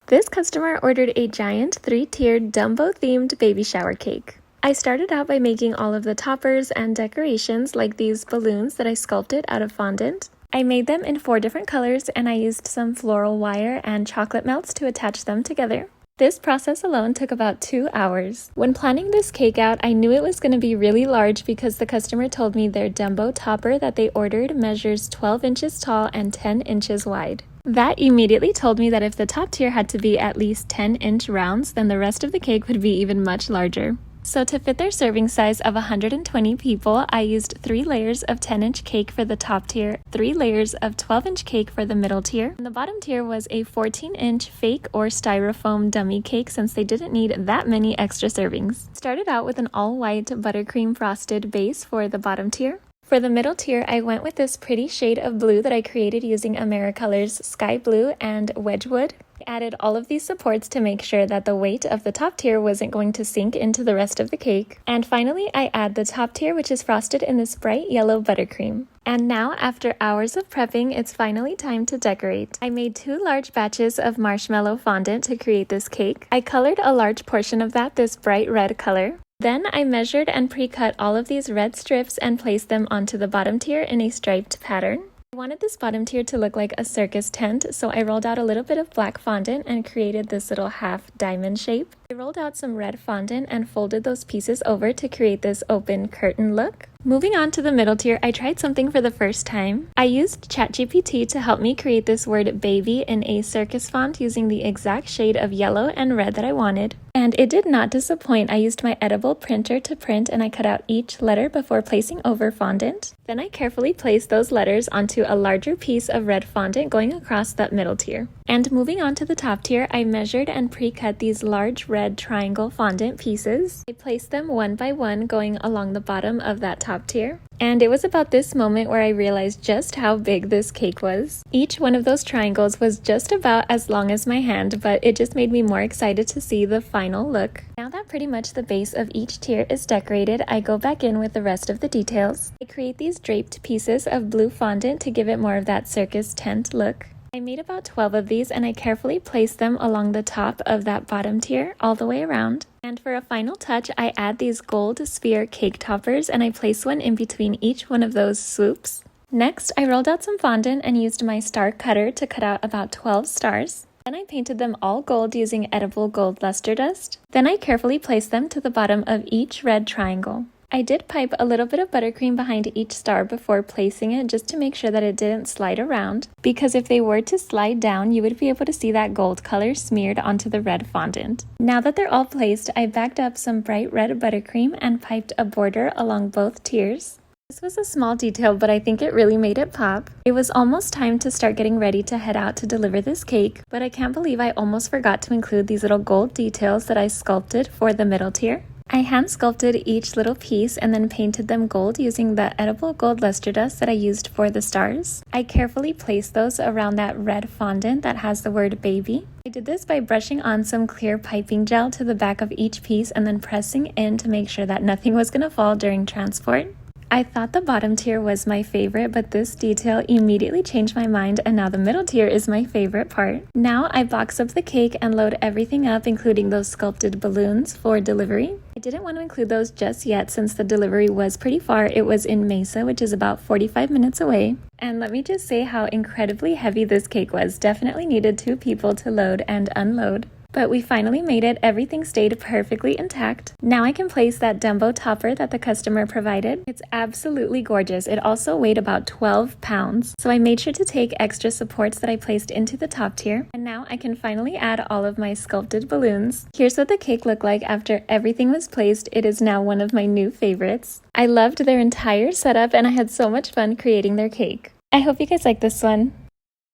This customer ordered a giant 3-tiered Dumbo-themed baby shower cake. I started out by making all of the toppers and decorations like these balloons that I sculpted out of fondant. I made them in 4 different colors and I used some floral wire and chocolate melts to attach them together. This process alone took about 2 hours. When planning this cake out, I knew it was going to be really large because the customer told me their Dumbo topper that they ordered measures 12 inches tall and 10 inches wide. That immediately told me that if the top tier had to be at least 10-inch rounds, then the rest of the cake would be even much larger. So to fit their serving size of 120 people, I used 3 layers of 10-inch cake for the top tier, 3 layers of 12-inch cake for the middle tier, and the bottom tier was a 14-inch fake or styrofoam dummy cake since they didn't need that many extra servings. Started out with an all-white buttercream frosted base for the bottom tier. For the middle tier, I went with this pretty shade of blue that I created using Americolor's Sky Blue and Wedgwood. I added all of these supports to make sure that the weight of the top tier wasn't going to sink into the rest of the cake. And finally, I add the top tier, which is frosted in this bright yellow buttercream. And now, after hours of prepping, it's finally time to decorate. I made 2 large batches of marshmallow fondant to create this cake. I colored a large portion of that this bright red color. Then I measured and pre-cut all of these red strips and placed them onto the bottom tier in a striped pattern. I wanted this bottom tier to look like a circus tent, so I rolled out a little bit of black fondant and created this little half diamond shape. I rolled out some red fondant and folded those pieces over to create this open curtain look. Moving on to the middle tier, I tried something for the first time. I used ChatGPT to help me create this word baby in a circus font using the exact shade of yellow and red that I wanted. And it did not disappoint. I used my edible printer to print and I cut out each letter before placing over fondant. Then I carefully placed those letters onto a larger piece of red fondant going across that middle tier. And moving on to the top tier, I measured and pre-cut these large red triangle fondant pieces. I placed them one by one going along the bottom of that top tier. And it was about this moment where I realized just how big this cake was. Each one of those triangles was just about as long as my hand, but it just made me more excited to see the final look. Now that pretty much the base of each tier is decorated, I go back in with the rest of the details. I create these draped pieces of blue fondant to give it more of that circus tent look. I made about 12 of these and I carefully placed them along the top of that bottom tier all the way around. And for a final touch, I add these gold sphere cake toppers and I place one in between each one of those swoops. Next, I rolled out some fondant and used my star cutter to cut out about 12 stars. Then I painted them all gold using edible gold luster dust. Then I carefully placed them to the bottom of each red triangle. I did pipe a little bit of buttercream behind each star before placing it just to make sure that it didn't slide around, because if they were to slide down, you would be able to see that gold color smeared onto the red fondant. Now that they're all placed, I backed up some bright red buttercream and piped a border along both tiers. This was a small detail, but I think it really made it pop. It was almost time to start getting ready to head out to deliver this cake, but I can't believe I almost forgot to include these little gold details that I sculpted for the middle tier. I hand sculpted each little piece and then painted them gold using the edible gold luster dust that I used for the stars. I carefully placed those around that red fondant that has the word baby. I did this by brushing on some clear piping gel to the back of each piece and then pressing in to make sure that nothing was going to fall during transport. I thought the bottom tier was my favorite, but this detail immediately changed my mind and now the middle tier is my favorite part. Now I box up the cake and load everything up, including those sculpted balloons for delivery. I didn't want to include those just yet since the delivery was pretty far. It was in Mesa, which is about 45 minutes away. And let me just say how incredibly heavy this cake was. Definitely needed 2 people to load and unload. But we finally made it. Everything stayed perfectly intact. Now I can place that Dumbo topper that the customer provided. It's absolutely gorgeous. It also weighed about 12 pounds. So I made sure to take extra supports that I placed into the top tier. And now I can finally add all of my sculpted balloons. Here's what the cake looked like after everything was placed. It is now one of my new favorites. I loved their entire setup and I had so much fun creating their cake. I hope you guys like this one.